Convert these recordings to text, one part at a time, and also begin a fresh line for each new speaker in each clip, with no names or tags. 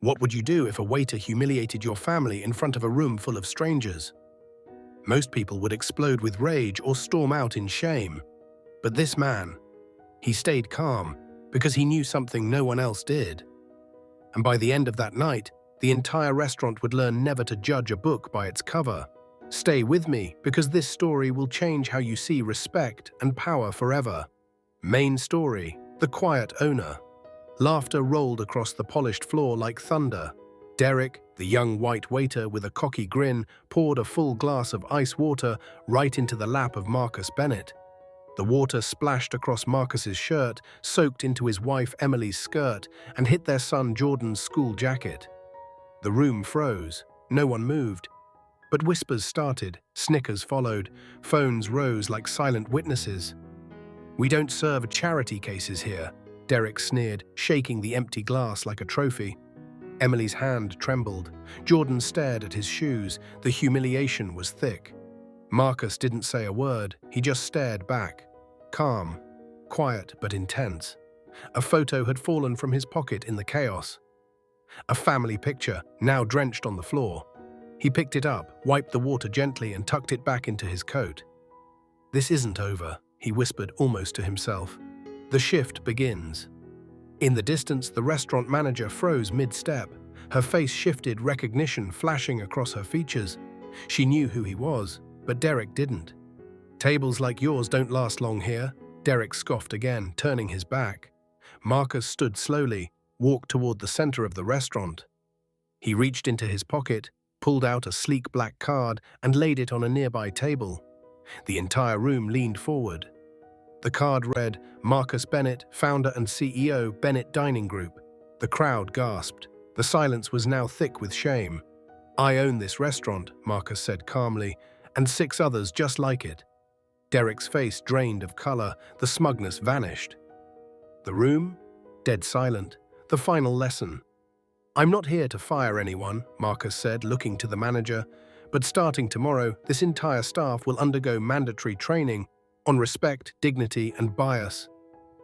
What would you do if a waiter humiliated your family in front of a room full of strangers? Most people would explode with rage or storm out in shame. But this man, he stayed calm because he knew something no one else did. And by the end of that night, the entire restaurant would learn never to judge a book by its cover. Stay with me because this story will change how you see respect and power forever. Main story: the quiet owner. Laughter rolled across the polished floor like thunder. Derek, the young white waiter with a cocky grin, poured a full glass of ice water right into the lap of Marcus Bennett. The water splashed across Marcus's shirt, soaked into his wife Emily's skirt, and hit their son Jordan's school jacket. The room froze. No one moved. But whispers started, snickers followed, phones rose like silent witnesses. "We don't serve charity cases here," Derek sneered, shaking the empty glass like a trophy. Emily's hand trembled. Jordan stared at his shoes. The humiliation was thick. Marcus didn't say a word. He just stared back. Calm, quiet but intense. A photo had fallen from his pocket in the chaos. A family picture, now drenched on the floor. He picked it up, wiped the water gently and tucked it back into his coat. "This isn't over," he whispered almost to himself. "The shift begins." In the distance, the restaurant manager froze mid-step. Her face shifted, recognition flashing across her features. She knew who he was, but Derek didn't. "Tables like yours don't last long here," Derek scoffed again, turning his back. Marcus stood slowly, walked toward the center of the restaurant. He reached into his pocket, pulled out a sleek black card, and laid it on a nearby table. The entire room leaned forward. The card read, "Marcus Bennett, founder and CEO, Bennett Dining Group." The crowd gasped. The silence was now thick with shame. "I own this restaurant," Marcus said calmly, "and 6 others just like it." Derek's face drained of color. The smugness vanished. The room? Dead silent. The final lesson. "I'm not here to fire anyone," Marcus said, looking to the manager, "but starting tomorrow, this entire staff will undergo mandatory training on respect, dignity, and bias."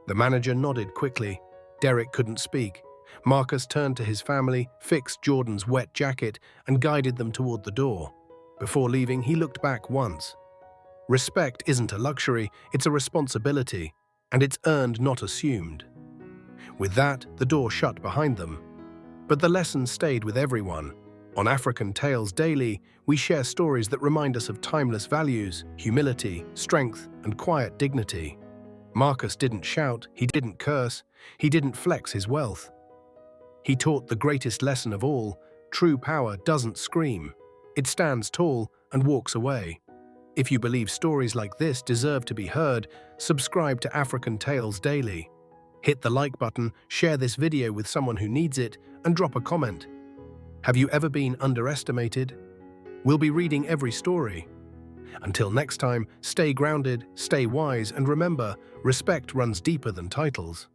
The manager nodded quickly. Derek couldn't speak. Marcus turned to his family, fixed Jordan's wet jacket, and guided them toward the door. Before leaving, he looked back once. Respect isn't a luxury, it's a responsibility, and it's earned, not assumed. With that, the door shut behind them. But the lesson stayed with everyone. On African Tales Daily, we share stories that remind us of timeless values, humility, strength, and quiet dignity. Marcus didn't shout, he didn't curse, he didn't flex his wealth. He taught the greatest lesson of all: true power doesn't scream. It stands tall and walks away. If you believe stories like this deserve to be heard, subscribe to African Tales Daily. Hit the like button, share this video with someone who needs it, and drop a comment. Have you ever been underestimated? We'll be reading every story. Until next time, stay grounded, stay wise, and remember, respect runs deeper than titles.